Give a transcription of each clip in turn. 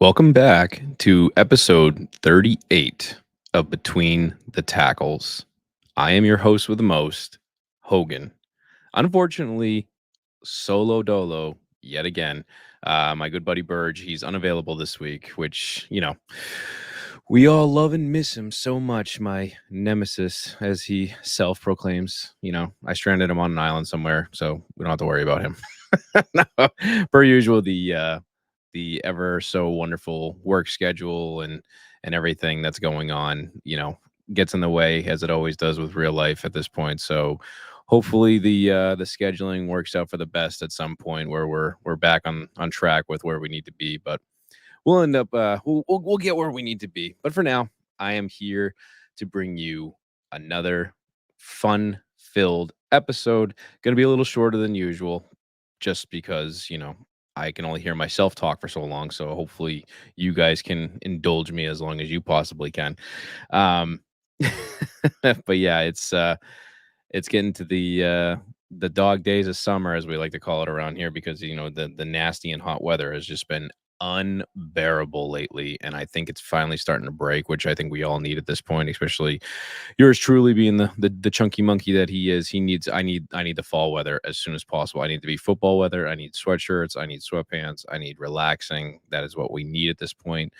Welcome back to episode 38 of Between the Tackles. I am your host with the most, Hogan. Unfortunately, solo dolo yet again. My good buddy Burge, he's unavailable this week, which, we all love and miss him so much. My nemesis, as he self proclaims. I stranded him on an island somewhere, so we don't have to worry about him. No, per usual, the ever so wonderful work schedule and everything that's going on, gets in the way as it always does with real life at this point. So hopefully the scheduling works out for the best at some point where we're back on track with where we need to be. But we'll end up we'll get where we need to be. But for now, I am here to bring you another fun filled episode. Going to be a little shorter than usual just because, I can only hear myself talk for so long. So hopefully you guys can indulge me as long as you possibly can. Um but yeah, it's getting to the dog days of summer, as we like to call it around here, because the nasty and hot weather has just been unbearable lately, and I think it's finally starting to break, which I think we all need at this point, especially yours truly being the chunky monkey that he is. I need the fall weather as soon as possible. I need to be football weather. I need sweatshirts. I need sweatpants. I need relaxing. That is what we need at this point.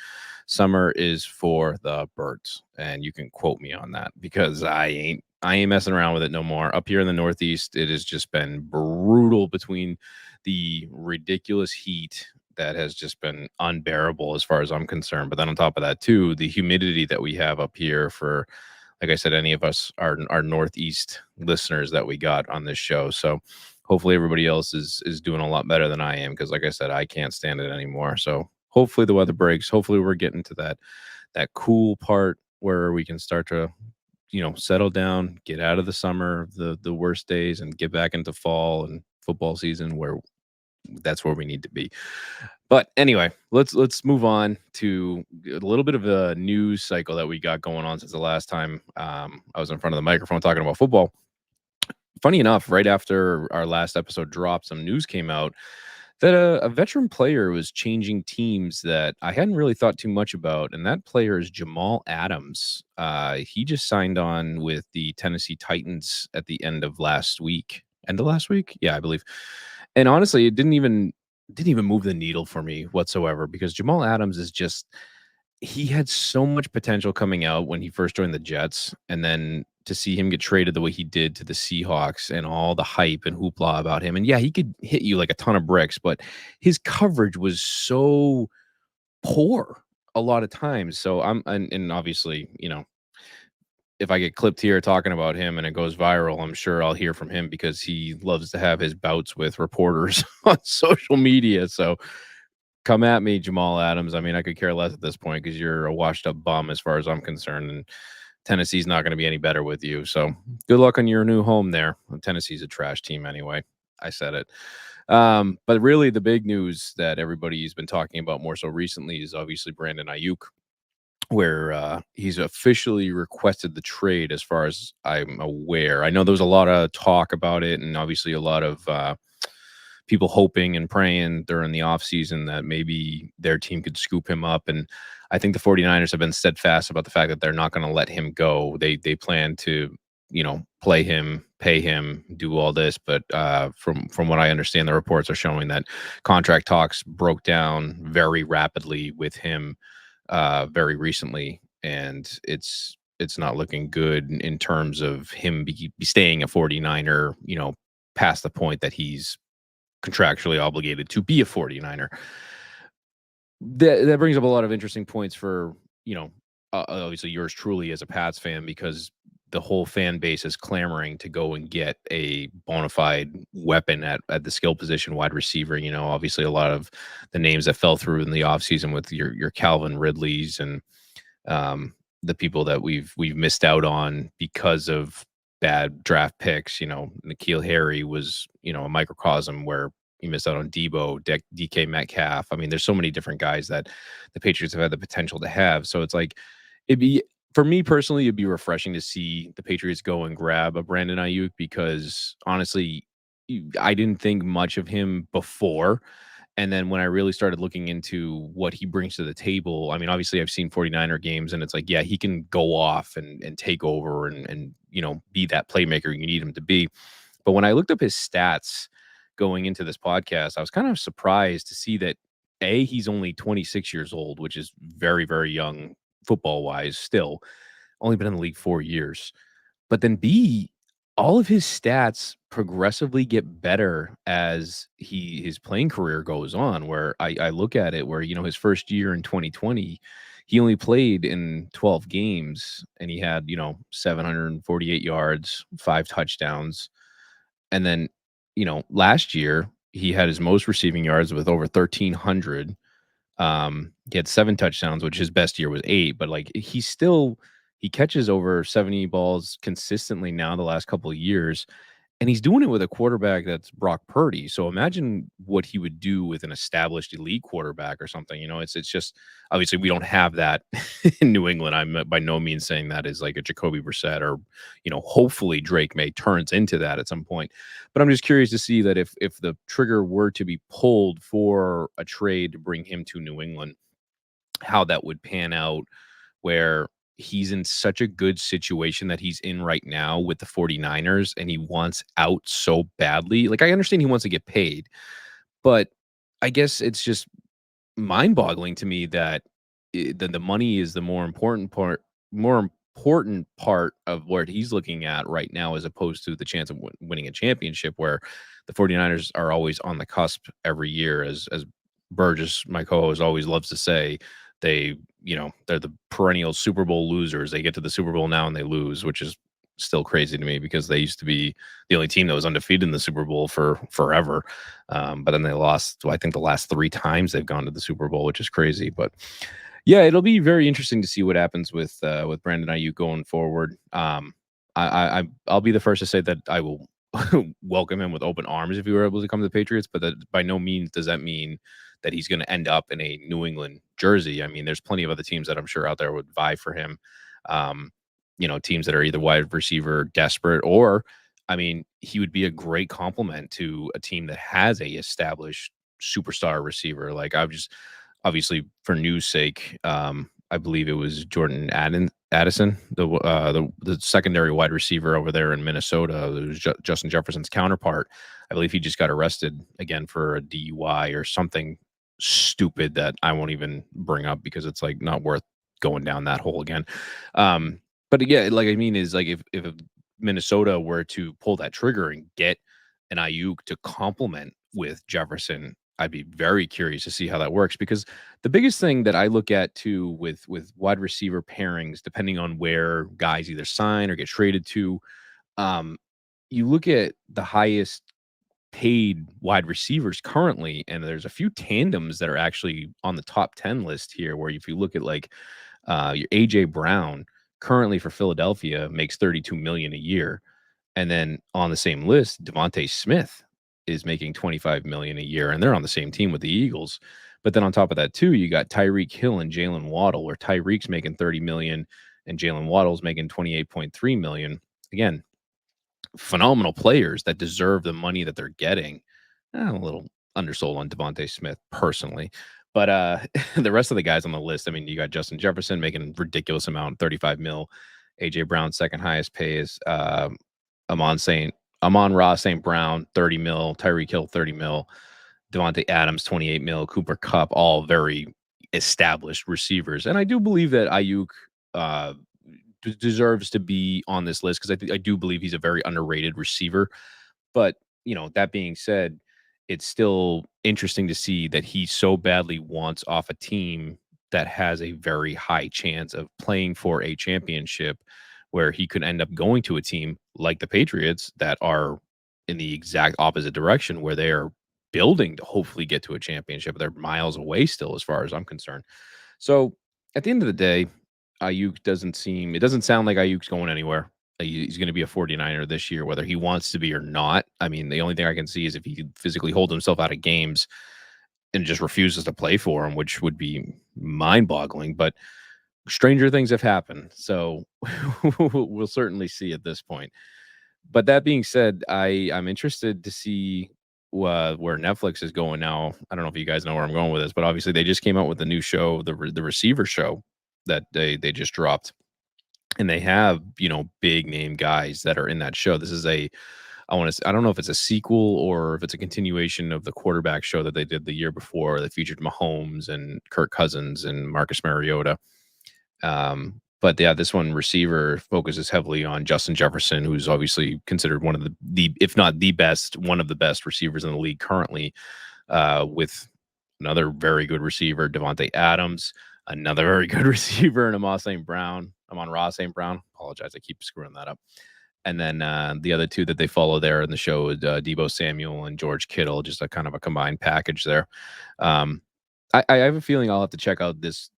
Summer is for the birds, and you can quote me on that because I ain't messing around with it no more. Up here in the Northeast, it has just been brutal between the ridiculous heat that has just been unbearable as far as I'm concerned. But then on top of that, too, the humidity that we have up here for, like I said, any of us our Northeast listeners that we got on this show. So hopefully everybody else is doing a lot better than I am, because like I said, I can't stand it anymore. So hopefully the weather breaks. Hopefully we're getting to that cool part where we can start to settle down, get out of the summer, the worst days, and get back into fall and football season where that's where we need to be. But anyway, let's move on to a little bit of a news cycle that we got going on since the last time I was in front of the microphone talking about football. Funny enough, right after our last episode dropped, some news came out that a veteran player was changing teams that I hadn't really thought too much about, and that player is Jamal Adams. He just signed on with the Tennessee Titans at the end of last week. End of last week? Yeah, I believe. And honestly, it didn't even move the needle for me whatsoever, because Jamal Adams is just he had so much potential coming out when he first joined the Jets, and then to see him get traded the way he did to the Seahawks and all the hype and hoopla about him. And yeah, he could hit you like a ton of bricks, but his coverage was so poor a lot of times. So and obviously, if I get clipped here talking about him and it goes viral, I'm sure I'll hear from him because he loves to have his bouts with reporters on social media. So come at me, Jamal Adams. I mean, I could care less at this point because you're a washed up bum as far as I'm concerned. And Tennessee's not going to be any better with you. So good luck on your new home there. Tennessee's a trash team anyway. I said it. But really, the big news that everybody's been talking about more so recently is obviously Brandon Aiyuk, where he's officially requested the trade, as far as I'm aware. I know there was a lot of talk about it, and obviously a lot of people hoping and praying during the offseason that maybe their team could scoop him up. And I think the 49ers have been steadfast about the fact that they're not going to let him go. They plan to, play him, pay him, do all this. But from what I understand, the reports are showing that contract talks broke down very rapidly with him very recently, and it's not looking good in terms of him be staying a 49er, past the point that he's contractually obligated to be a 49er. That brings up a lot of interesting points for, obviously yours truly as a Pats fan, because the whole fan base is clamoring to go and get a bona fide weapon at the skill position, wide receiver. Obviously a lot of the names that fell through in the offseason with your Calvin Ridleys and the people that we've missed out on because of bad draft picks. N'Keal Harry was, a microcosm where he missed out on Debo, DK Metcalf. I mean, there's so many different guys that the Patriots have had the potential to have. So it's like, it'd be, for me personally, it'd be refreshing to see the Patriots go and grab a Brandon Aiyuk, because honestly, I didn't think much of him before. And then when I really started looking into what he brings to the table, I mean, obviously I've seen 49er games and it's like, yeah, he can go off and take over and be that playmaker you need him to be. But when I looked up his stats going into this podcast, I was kind of surprised to see that he's only 26 years old, which is very, very young football wise still, only been in the league 4 years. But then B, all of his stats progressively get better as his playing career goes on, where I look at it where, his first year in 2020, he only played in 12 games and he had, 748 yards, 5 touchdowns. And then, last year he had his most receiving yards with over 1,300. He had 7 touchdowns, which his best year was 8, but, like, he catches over 70 balls consistently now the last couple of years, and he's doing it with a quarterback that's Brock Purdy. So imagine what he would do with an established elite quarterback or something. It's just obviously we don't have that in New England. I'm by no means saying that is like a Jacoby Brissett or hopefully Drake May turns into that at some point. But I'm just curious to see that if the trigger were to be pulled for a trade to bring him to New England, how that would pan out where he's in such a good situation that he's in right now with the 49ers and he wants out so badly. Like, I understand he wants to get paid, but I guess it's just mind-boggling to me that the money is the more important part of what he's looking at right now as opposed to the chance of winning a championship where the 49ers are always on the cusp every year as Burgess, my co-host, always loves to say. They're the perennial Super Bowl losers. They get to the Super Bowl now and they lose, which is still crazy to me because they used to be the only team that was undefeated in the Super Bowl for forever. But then they lost, I think, the last 3 times they've gone to the Super Bowl, which is crazy. But yeah, it'll be very interesting to see what happens with Brandon Aiyuk going forward. I'll be the first to say that I will welcome him with open arms if he were able to come to the Patriots, but that by no means does that mean that he's going to end up in a New England jersey. I mean, there's plenty of other teams that I'm sure out there would vie for him. Um, Teams that are either wide receiver desperate or, I mean, he would be a great complement to a team that has a established superstar receiver. Like I've just obviously for news sake, I believe it was Jordan Addison, the secondary wide receiver over there in Minnesota. It was Justin Jefferson's counterpart. I believe he just got arrested again for a DUI or something stupid that I won't even bring up because it's like not worth going down that hole again. But yeah, like I mean, is like if Minnesota were to pull that trigger and get an Ayuk to complement with Jefferson, I'd be very curious to see how that works because the biggest thing that I look at too with wide receiver pairings, depending on where guys either sign or get traded to, um, you look at the highest paid wide receivers currently, and there's a few tandems that are actually on the top 10 list here. Where if you look at like your AJ Brown currently for Philadelphia makes 32 million a year, and then on the same list, Devontae Smith is making 25 million a year, and they're on the same team with the Eagles. But then on top of that, too, you got Tyreek Hill and Jalen Waddle, where Tyreek's making 30 million and Jalen Waddle's making 28.3 million. Again, phenomenal players that deserve the money that they're getting. I'm a little undersold on Devontae Smith personally. But the rest of the guys on the list, I mean, you got Justin Jefferson making a ridiculous amount, 35 mil. AJ Brown, second highest pay is Amon Saint Amon Ross St. Brown, 30 mil, Tyreek Hill, 30 mil, Devontae Adams, 28 mil, Cooper Cup, all very established receivers. And I do believe that Ayuk uh, deserves to be on this list because I do believe he's a very underrated receiver. But, that being said, it's still interesting to see that he so badly wants off a team that has a very high chance of playing for a championship where he could end up going to a team like the Patriots that are in the exact opposite direction where they are building to hopefully get to a championship. They're miles away still, as far as I'm concerned. So at the end of the day, it doesn't sound like Ayuk's going anywhere. He's going to be a 49er this year, whether he wants to be or not. I mean, the only thing I can see is if he could physically hold himself out of games and just refuses to play for him, which would be mind boggling. But stranger things have happened. So we'll certainly see at this point. But that being said, I'm interested to see where Netflix is going now. I don't know if you guys know where I'm going with this, but obviously they just came out with a new show, the receiver show that they just dropped, and they have big name guys that are in that show. This is I don't know if it's a sequel or if it's a continuation of the quarterback show that they did the year before that featured Mahomes and Kirk Cousins and Marcus Mariota. But yeah, this one receiver focuses heavily on Justin Jefferson, who's obviously considered one of the if not the best, one of the best receivers in the league currently, with another very good receiver, Devontae Adams, another very good receiver, and Amon-Ra St. Brown. Apologize, I keep screwing that up. And then the other two that they follow there in the show is Debo Samuel and George Kittle, just a kind of a combined package there. Um, I have a feeling I'll have to check out this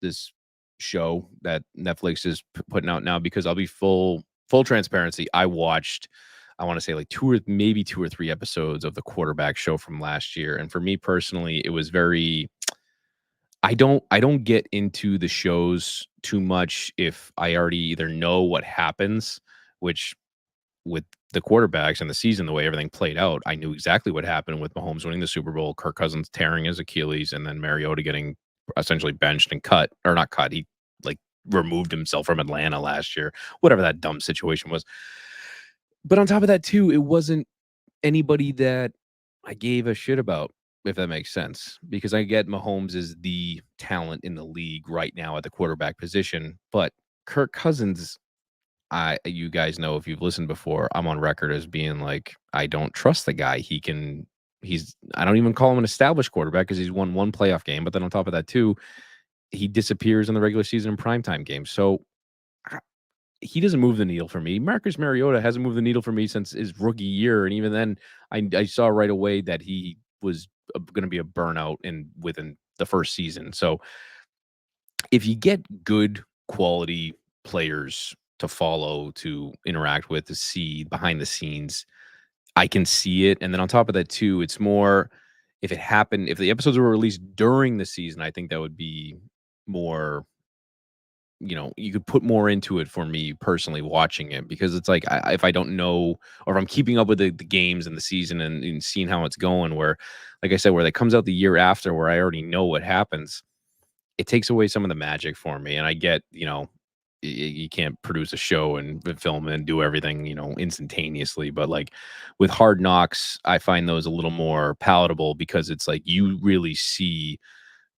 show that Netflix is putting out now, because I'll be full transparency. I watched, I want to say like maybe two or three episodes of the quarterback show from last year, and for me personally, it was very. I don't get into the shows too much if I already either know what happens, which with the quarterbacks and the season, the way everything played out, I knew exactly what happened with Mahomes winning the Super Bowl, Kirk Cousins tearing his Achilles, and then Mariota getting essentially benched and cut, or not cut. He like removed himself from Atlanta last year, whatever that dumb situation was. But on top of that, too, it wasn't anybody that I gave a shit about, if that makes sense, because I get Mahomes is the talent in the league right now at the quarterback position, but Kirk Cousins, you guys know if you've listened before, I'm on record as being like, I don't trust the guy. I don't even call him an established quarterback because he's won one playoff game. But then on top of that, too, he disappears in the regular season and primetime games. So I- he doesn't move the needle for me. Marcus Mariota hasn't moved the needle for me since his rookie year. And even then, I saw right away that he was going to be a burnout within the first season. So if you get good quality players to follow, to interact with, to see behind the scenes, I can see it. And then on top of that, too, it's more if the episodes were released during the season, I think that would be more, you could put more into it for me personally watching it, because it's like if I don't know, or if I'm keeping up with the games and the season and seeing how it's going, where, like I said, where that comes out the year after where I already know what happens, it takes away some of the magic for me. And I get, you can't produce a show and film and do everything, instantaneously. But like with Hard Knocks, I find those a little more palatable, because it's like you really see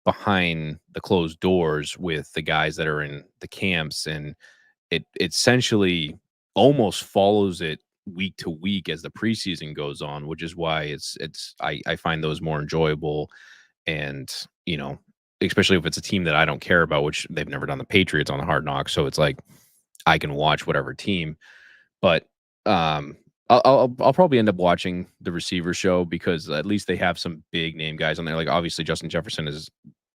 behind the closed doors with the guys that are in the camps, and it essentially almost follows it week to week as the preseason goes on, which is why I find those more enjoyable. And, especially if it's a team that I don't care about, which they've never done the Patriots on the Hard Knocks. So it's like I can watch whatever team. But I'll probably end up watching the receiver show, because at least they have some big name guys on there. Like obviously Justin Jefferson is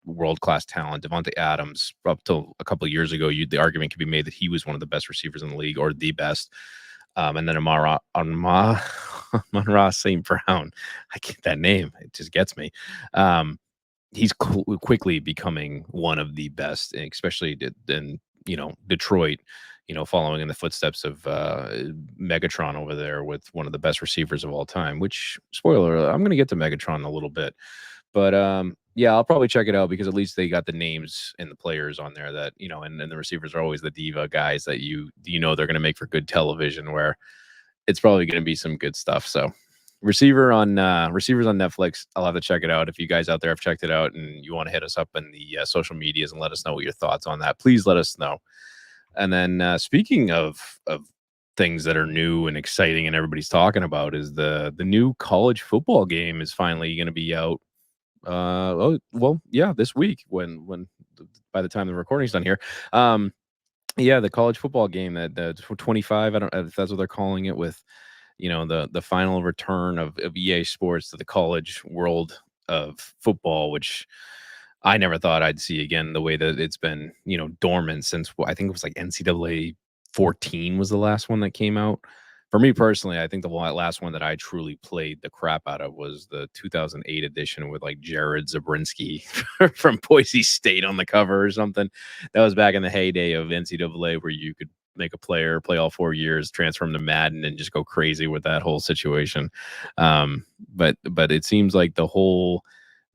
world class talent. Devontae Adams, up till a couple of years ago, the argument could be made that he was one of the best receivers in the league, or the best. And then Amon-Ra St. Brown. I get that name; it just gets me. He's quickly becoming one of the best, especially in Detroit. Following in the footsteps of Megatron over there, with one of the best receivers of all time. Which, spoiler alert, I'm going to get to Megatron in a little bit, but yeah, I'll probably check it out, because at least they got the names and the players on there that and the receivers are always the diva guys that they're going to make for good television, where it's probably going to be some good stuff. So receivers on Netflix, I'll have to check it out. If you guys out there have checked it out and you want to hit us up in the social medias and let us know what your thoughts on that, please let us know. And then speaking of things that are new and exciting and everybody's talking about, is the new college football game is finally going to be out. This week, when by the time the recording's done here. Yeah, the college football game, that the 25, I don't know if that's what they're calling it, with the final return of EA Sports to the college world of football, which I never thought I'd see again, the way that it's been dormant since, I think it was like NCAA 14 was the last one that came out. For me personally, I think the last one that I truly played the crap out of was the 2008 edition with like Jared Zabrinski from Boise State on the cover or something. That was back in the heyday of NCAA, where you could make a player play all 4 years, transfer him to Madden, and just go crazy with that whole situation. But it seems like the whole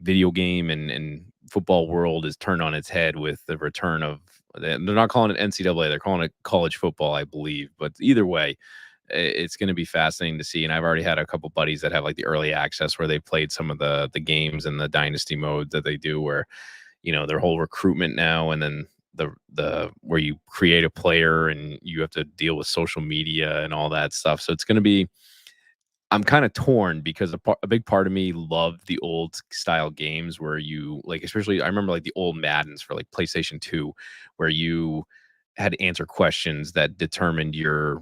video game and football world is turned on its head with the return of. They're not calling it NCAA; they're calling it college football, I believe. But either way, it's going to be fascinating to see. And I've already had a couple buddies that have like the early access where they played some of the games and the dynasty mode that they do, where their whole recruitment now, and then the where you create a player and you have to deal with social media and all that stuff. So it's going to be. I'm kind of torn because a big part of me loved the old style games where you like, especially I remember like the old Maddens for like PlayStation 2, where you had to answer questions that determined your,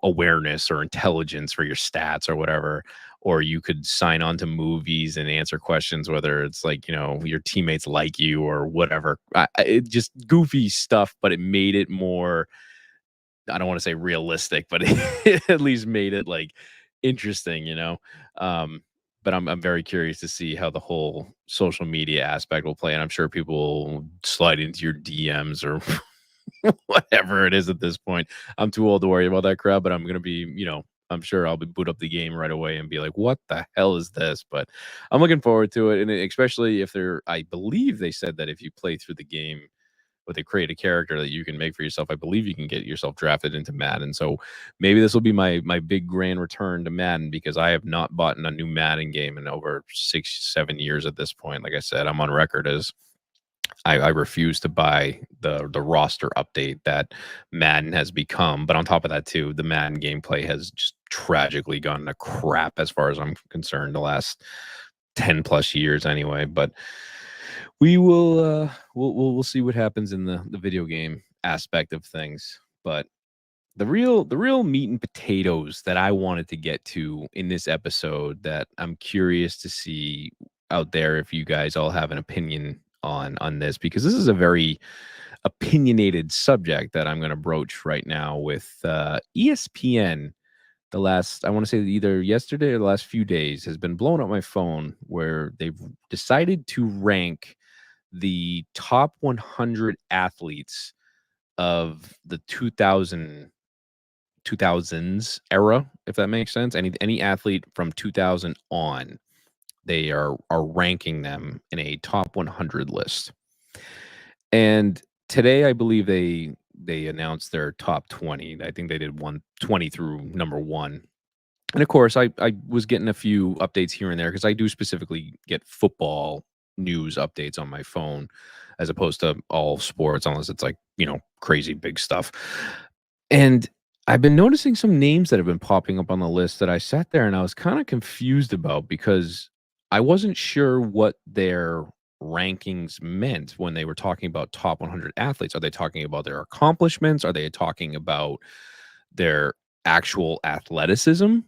awareness or intelligence for your stats or whatever. Or you could sign on to movies and answer questions, whether it's like, your teammates like you or whatever. It just goofy stuff, but it made it more, I don't want to say realistic, but it at least made it like interesting. Um, but I'm very curious to see how the whole social media aspect will play, and I'm sure people will slide into your DMs or whatever it is at this point. I'm too old to worry about that crap, but I'm gonna be, I'm sure I'll be boot up the game right away and be like, "What the hell is this?" But I'm looking forward to it, and especially if I believe they said that if you play through the game but they create a character that you can make for yourself. I believe you can get yourself drafted into Madden. So maybe this will be my big grand return to Madden because I have not bought a new Madden game in over 6-7 years at this point. Like I said, I'm on record as I refuse to buy the roster update that Madden has become. But on top of that, too, the Madden gameplay has just tragically gone to crap as far as I'm concerned the last 10 plus years anyway. But we will we'll see what happens in the video game aspect of things. But the real meat and potatoes that I wanted to get to in this episode that I'm curious to see out there if you guys all have an opinion on this, because this is a very opinionated subject that I'm going to broach right now with ESPN. The last, I want to say either yesterday or the last few days, has been blowing up my phone where they've decided to rank the top 100 athletes of the 2000s era, if that makes sense. Any athlete from 2000 on, they are ranking them in a top 100 list. And today, I believe they announced their top 20. I think they did 120 through number one. And of course, I was getting a few updates here and there because I do specifically get football news updates on my phone as opposed to all sports, unless it's like, crazy big stuff. And I've been noticing some names that have been popping up on the list that I sat there and I was kind of confused about because I wasn't sure what their rankings meant when they were talking about top 100 athletes. Are they talking about their accomplishments? Are they talking about their actual athleticism?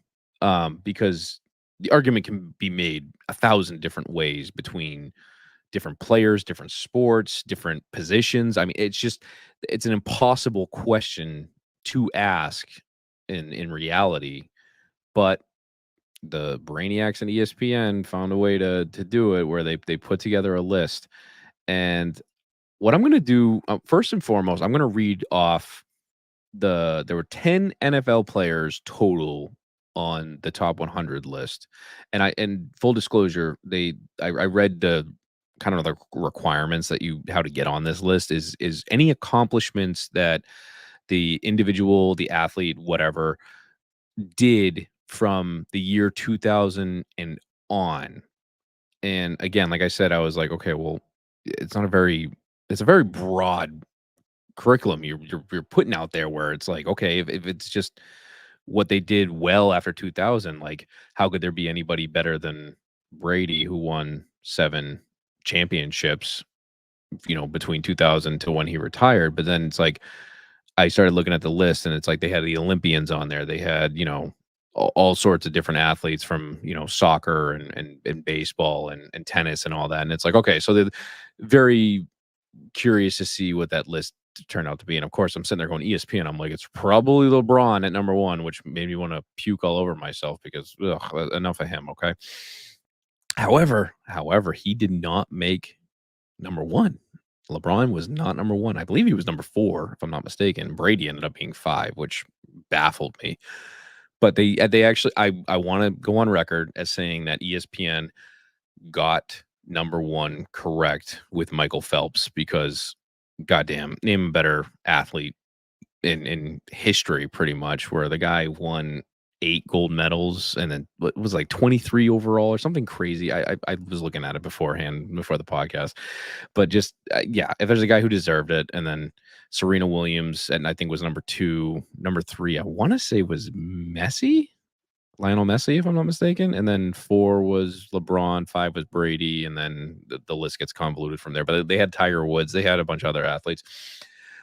Because the argument can be made a thousand different ways between different players, different sports, different positions. I mean, it's an impossible question to ask in reality, but the brainiacs and ESPN found a way to do it where they put together a list. And what I'm going to do, first and foremost, I'm going to read off there were 10 NFL players total on the top 100 list. And full disclosure, I read the kind of the requirements that how to get on this list is any accomplishments that the individual, the athlete, whatever, did from the year 2000 and on. And again, like I said, I was like, okay, well, it's not a very it's a very broad curriculum you're putting out there where it's like, okay, if it's just what they did well after 2000, like how could there be anybody better than Brady, who won 7 championships, between 2000 to when he retired? But then it's like I started looking at the list and it's like they had the Olympians on there. They had, all sorts of different athletes from, soccer and baseball and tennis and all that. And it's like, okay, so they're very curious to see what that list turned out to be. And of course, I'm sitting there going ESPN. I'm like, it's probably LeBron at number one, which made me want to puke all over myself because enough of him. Okay. However, he did not make number one. LeBron was not number 1. I believe he was number 4, if I'm not mistaken. Brady ended up being 5, which baffled me. But they actually I wanna go on record as saying that ESPN got number 1 correct with Michael Phelps because goddamn, name a better athlete in history pretty much where the guy won 8 gold medals and then what was like 23 overall or something crazy. I was looking at it beforehand before the podcast, but just yeah, if there's a guy who deserved it, and then Serena Williams, and I think was number 2, number 3, I want to say was Lionel Messi, if I'm not mistaken, and then 4 was LeBron, 5 was Brady, and then the list gets convoluted from there. But they had Tiger Woods, they had a bunch of other athletes.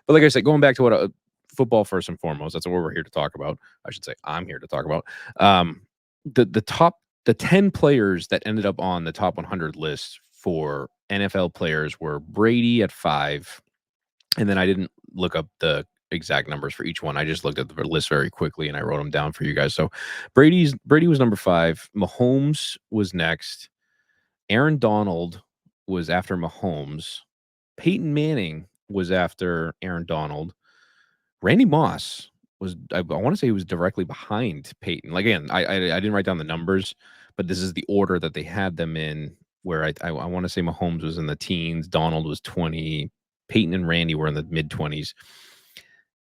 But like I said, going back to what football first and foremost, that's what we're here to talk about. I should say I'm here to talk about. The 10 players that ended up on the top 100 list for NFL players were Brady at 5, and then I didn't look up the exact numbers for each one. I just looked at the list very quickly and I wrote them down for you guys. So Brady was number 5. Mahomes was next. Aaron Donald was after Mahomes. Peyton Manning was after Aaron Donald. Randy Moss was I want to say he was directly behind Peyton. Like again, I didn't write down the numbers, but this is the order that they had them in. Where I want to say Mahomes was in the teens, Donald was 20, Peyton and Randy were in the mid 20s.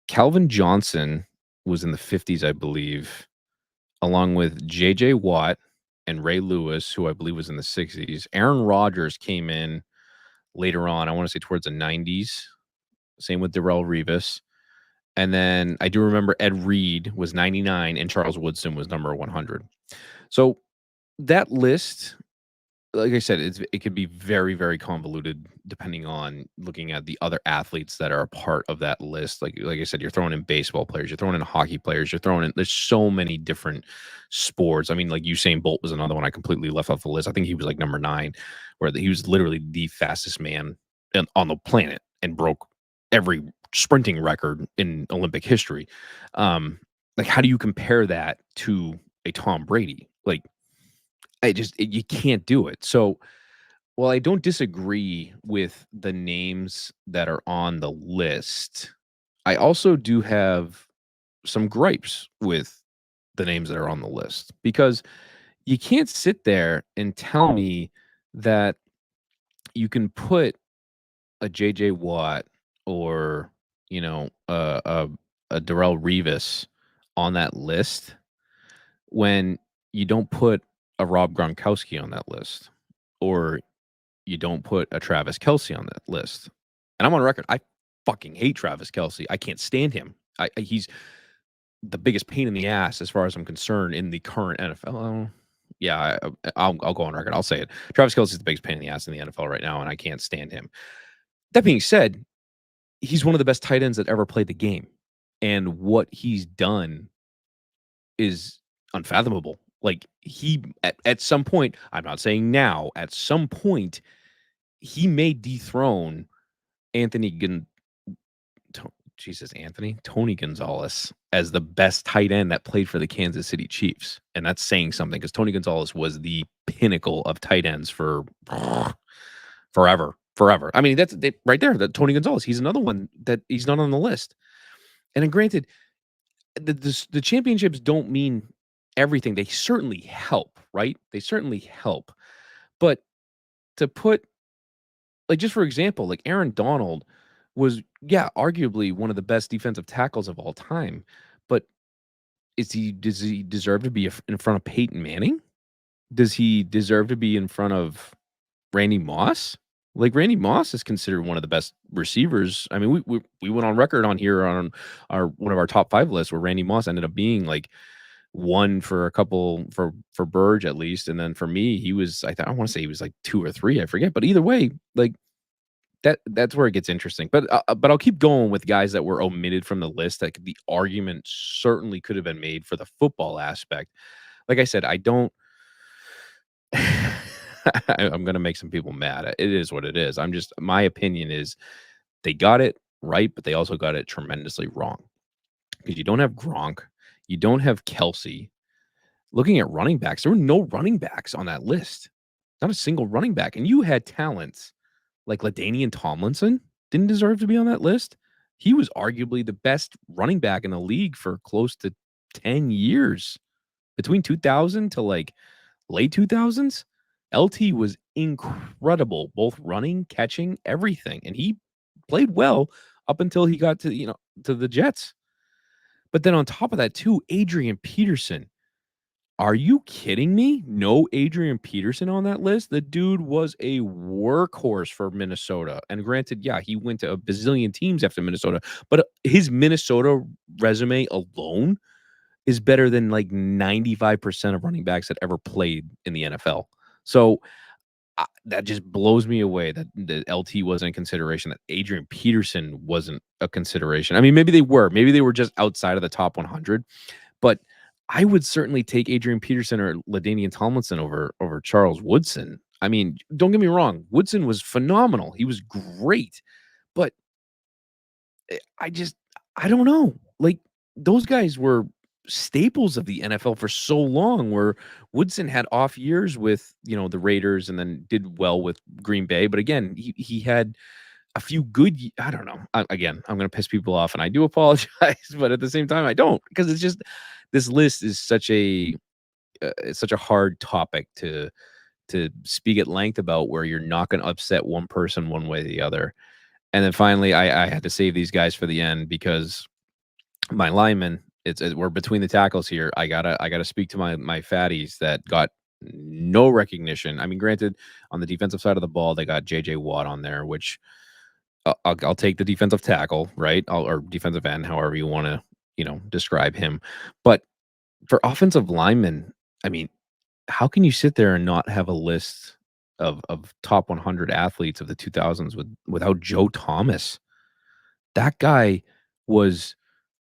Calvin Johnson was in the 50s, I believe, along with J.J. Watt and Ray Lewis, who I believe was in the 60s. Aaron Rodgers came in later on. I want to say towards the 90s. Same with Darrelle Revis. And then I do remember Ed Reed was 99 and Charles Woodson was number 100. So that list, like I said, it could be very, very convoluted depending on looking at the other athletes that are a part of that list. Like I said, you're throwing in baseball players, you're throwing in hockey players, you're throwing in there's so many different sports. I mean, like Usain Bolt was another one I completely left off the list. I think he was like number 9, where he was literally the fastest man on the planet and broke every sprinting record in Olympic history. Like how do you compare that to a Tom Brady? Like you can't do it. So, while I don't disagree with the names that are on the list, I also do have some gripes with the names that are on the list because you can't sit there and tell me that you can put a JJ Watt or, you know, a Darrell Revis on that list when you don't put a Rob Gronkowski on that list or you don't put a Travis Kelce on that list. And I'm on record. I fucking hate Travis Kelce. I can't stand him. He's the biggest pain in the ass as far as I'm concerned in the current NFL. Yeah, I'll go on record. I'll say it. Travis Kelce is the biggest pain in the ass in the NFL right now, and I can't stand him. That being said, he's one of the best tight ends that ever played the game, and what he's done is unfathomable. Like he at some point, I'm not saying now, at some point, he may dethrone Anthony Gon To Tony Gonzalez as the best tight end that played for the Kansas City Chiefs, and that's saying something because Tony Gonzalez was the pinnacle of tight ends for forever. I mean, that's right there. That Tony Gonzalez, he's another one that he's not on the list. And then granted, the championships don't mean everything. They certainly help, right? They certainly help. But to put like just for example, like Aaron Donald was, yeah, arguably one of the best defensive tackles of all time. But does he deserve to be in front of Peyton Manning? Does he deserve to be in front of Randy Moss? Like Randy Moss is considered one of the best receivers. I mean, we went on record on here on our one of our top 5 lists where Randy Moss ended up being like one for a couple for Burge at least, and then for me, he was I want to say he was like 2 or 3, I forget. But either way, like that's where it gets interesting. But I'll keep going with guys that were omitted from the list that the argument certainly could have been made for the football aspect. Like I said, I don't. I'm gonna make some people mad. It is what it is. My opinion is they got it right, but they also got it tremendously wrong because you don't have Gronk, you don't have Kelsey. Looking at running backs, there were no running backs on that list. Not a single running back, and you had talents like LaDainian Tomlinson. didn't deserve to be on that list. He was arguably the best running back in the league for close to 10 years. Between 2000 to like late 2000s, LT was incredible, both running, catching, everything. And he played well up until he got to, to the Jets. But then on top of that, too, Adrian Peterson. Are you kidding me? No Adrian Peterson on that list? The dude was a workhorse for Minnesota. And granted, yeah, he went to a bazillion teams after Minnesota, but his Minnesota resume alone is better than like 95% of running backs that ever played in the NFL. So that just blows me away that the LT wasn't a consideration, that Adrian Peterson wasn't a consideration. I mean, maybe they were. Maybe they were just outside of the top 100, but I would certainly take Adrian Peterson or LaDainian Tomlinson over Charles Woodson. I mean, don't get me wrong. Woodson was phenomenal. He was great, but I just I don't know. Like those guys were staples of the NFL for so long, where Woodson had off years with, the Raiders and then did well with Green Bay. But again, he had a few good I don't know. Again, I'm going to piss people off and I do apologize, but at the same time I don't, because it's just this list is such a it's such a hard topic to speak at length about, where you're not going to upset one person one way or the other. And then finally, I had to save these guys for the end because my linemen, we're between the tackles here. I gotta speak to my fatties that got no recognition. I mean, granted, on the defensive side of the ball, they got JJ Watt on there, which I'll take the defensive tackle, right? Or defensive end, however you want to, describe him. But for offensive linemen, I mean, how can you sit there and not have a list of top 100 athletes of the 2000s without Joe Thomas? That guy was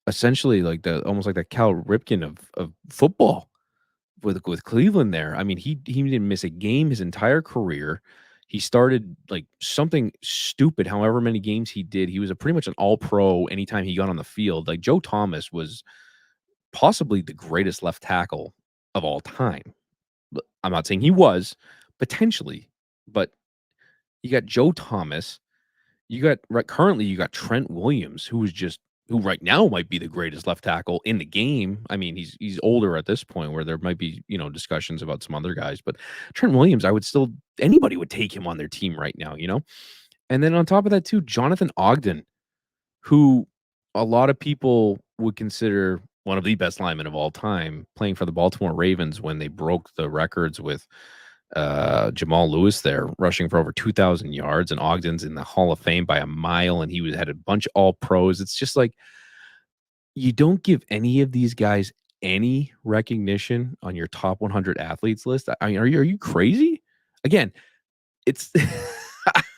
essentially like the almost like the Cal Ripken of football with Cleveland there. I mean, he didn't miss a game his entire career. He started like something stupid, however many games he did. He was a pretty much an all pro anytime he got on the field. Like Joe Thomas was possibly the greatest left tackle of all time. I'm not saying he was, potentially, but you got Joe Thomas. You got currently you got Trent Williams, who right now might be the greatest left tackle in the game. I mean, he's older at this point where there might be, discussions about some other guys, but Trent Williams, I would still anybody would take him on their team right now. And then on top of that too, Jonathan Ogden, who a lot of people would consider one of the best linemen of all time, playing for the Baltimore Ravens when they broke the records with Jamal Lewis there, rushing for over 2,000 yards, and Ogden's in the Hall of Fame by a mile, and had a bunch of all pros. It's just like you don't give any of these guys any recognition on your top 100 athletes list. I mean, are you crazy? Again, it's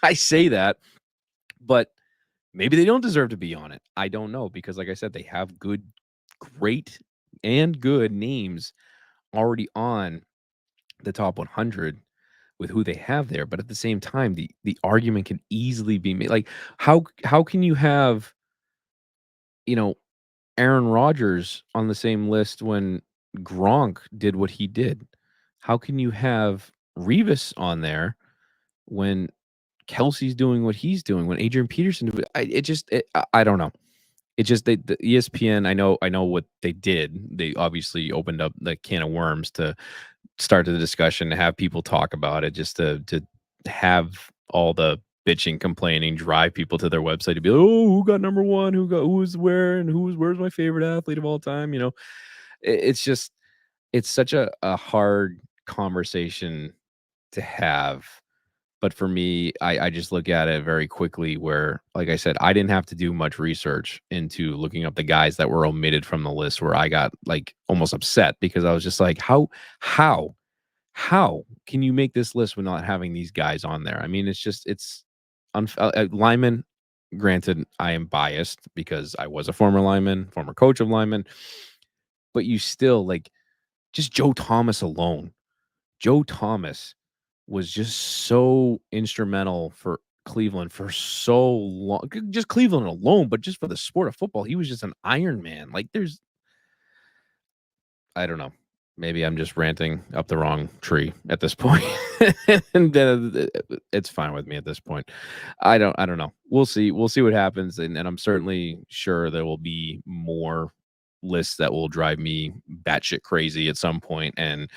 I say that, but maybe they don't deserve to be on it. I don't know, because like I said, they have great and good names already on the top 100 with who they have there. But at the same time, the argument can easily be made. Like, how can you have, you know, Aaron Rodgers on the same list when Gronk did what he did? How can you have Revis on there when Kelsey's doing what he's doing, when Adrian Peterson I don't know. It just the ESPN, I know what they did. They obviously opened up the can of worms to start the discussion, to have people talk about it, just to have all the bitching, complaining, drive people to their website to be like, oh, who got number one, who's where, and where's my favorite athlete of all time. It's just it's such a hard conversation to have. But for me, I just look at it very quickly where, like I said, I didn't have to do much research into looking up the guys that were omitted from the list, where I got like almost upset because I was just like, how, how can you make this list with not having these guys on there? I mean, it's lineman. Granted, I am biased because I was a former lineman, former coach of linemen, but you still like just Joe Thomas alone. Joe Thomas was just so instrumental for Cleveland for so long. Just Cleveland alone, but just for the sport of football, he was just an Iron Man. Like I don't know. maybe I'm just ranting up the wrong tree at this point. And it's fine with me at this point. I don't know. We'll see. We'll see what happens. And I'm certainly sure there will be more lists that will drive me batshit crazy at some point, and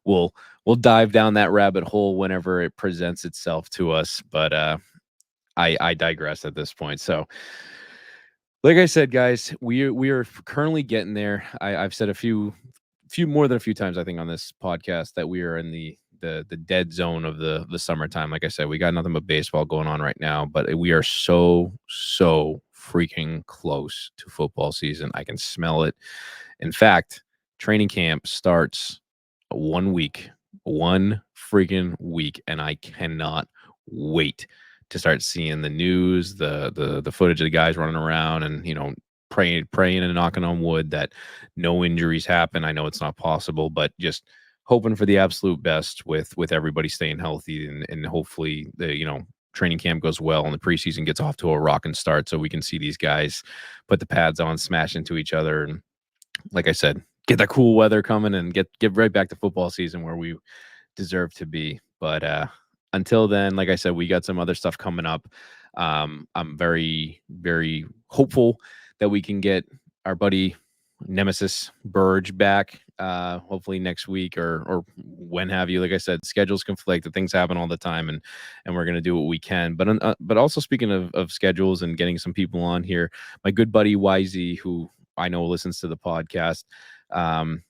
we'll we'll dive down that rabbit hole whenever it presents itself to us. But I digress at this point. So like I said, guys, we are currently getting there. I've said a few more than a few times, I think, on this podcast that we are in the dead zone of the summertime. Like I said, we got nothing but baseball going on right now, but we are so freaking close to football season. I can smell it. In fact, training camp starts 1 week, 1 freaking week, and I cannot wait to start seeing the news, the footage of the guys running around, and praying and knocking on wood that no injuries happen. I know it's not possible, but just hoping for the absolute best with everybody staying healthy, and hopefully the training camp goes well and the preseason gets off to a rocking start so we can see these guys put the pads on, smash into each other, and like I said, get that cool weather coming and get right back to football season where we deserve to be. But until then, like I said, we got some other stuff coming up. I'm very hopeful that we can get our buddy Nemesis Burge back. Hopefully next week or when have you. Like I said, schedules conflict. The things happen all the time, and we're gonna do what we can. But also speaking of schedules and getting some people on here, my good buddy YZ, who I know listens to the podcast.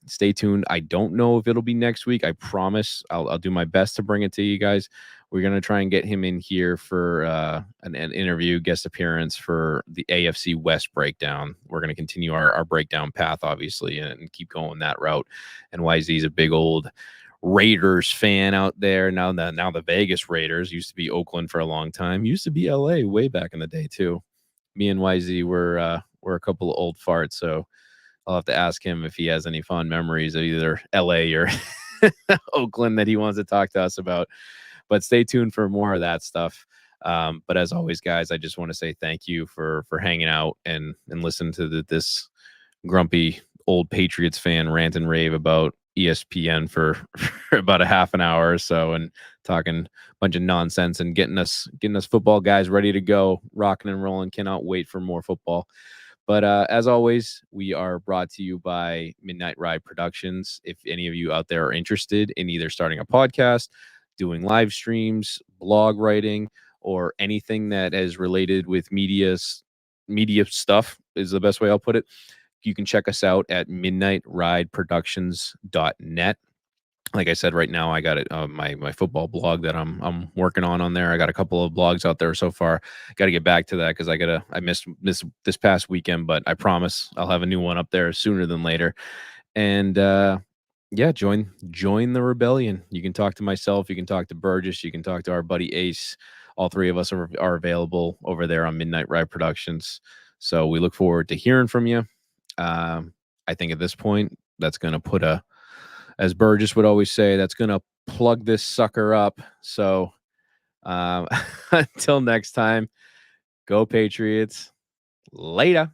Stay tuned. I don't know if it'll be next week. I promise I'll do my best to bring it to you guys. We're gonna try and get him in here for an interview, guest appearance for the AFC West breakdown. We're gonna continue our breakdown path, obviously, and keep going that route. And YZ's a big old Raiders fan out there. Now the Vegas Raiders used to be Oakland for a long time. Used to be LA way back in the day too. Me and YZ were a couple of old farts, so I'll have to ask him if he has any fond memories of either LA or Oakland that he wants to talk to us about. But stay tuned for more of that stuff. But as always, guys, I just want to say thank you for hanging out and listening to this grumpy old Patriots fan rant and rave about ESPN for about a half an hour or so, and talking a bunch of nonsense and getting us football guys ready to go, rocking and rolling. Cannot wait for more football. But as always, we are brought to you by Midnight Ride Productions. If any of you out there are interested in either starting a podcast, doing live streams, blog writing, or anything that is related with media stuff is the best way I'll put it. You can check us out at midnightrideproductions.net. Like I said, right now I got it my football blog that I'm working on there. I got a couple of blogs out there so far. Got to get back to that because I missed this past weekend, but I promise I'll have a new one up there sooner than later. And yeah, join the rebellion. You can talk to myself, you can talk to Burgess, you can talk to our buddy Ace. All three of us are available over there on Midnight Ride Productions. So we look forward to hearing from you. I think at this point that's going to put as Burgess would always say, that's going to plug this sucker up. So until next time, go Patriots. Later.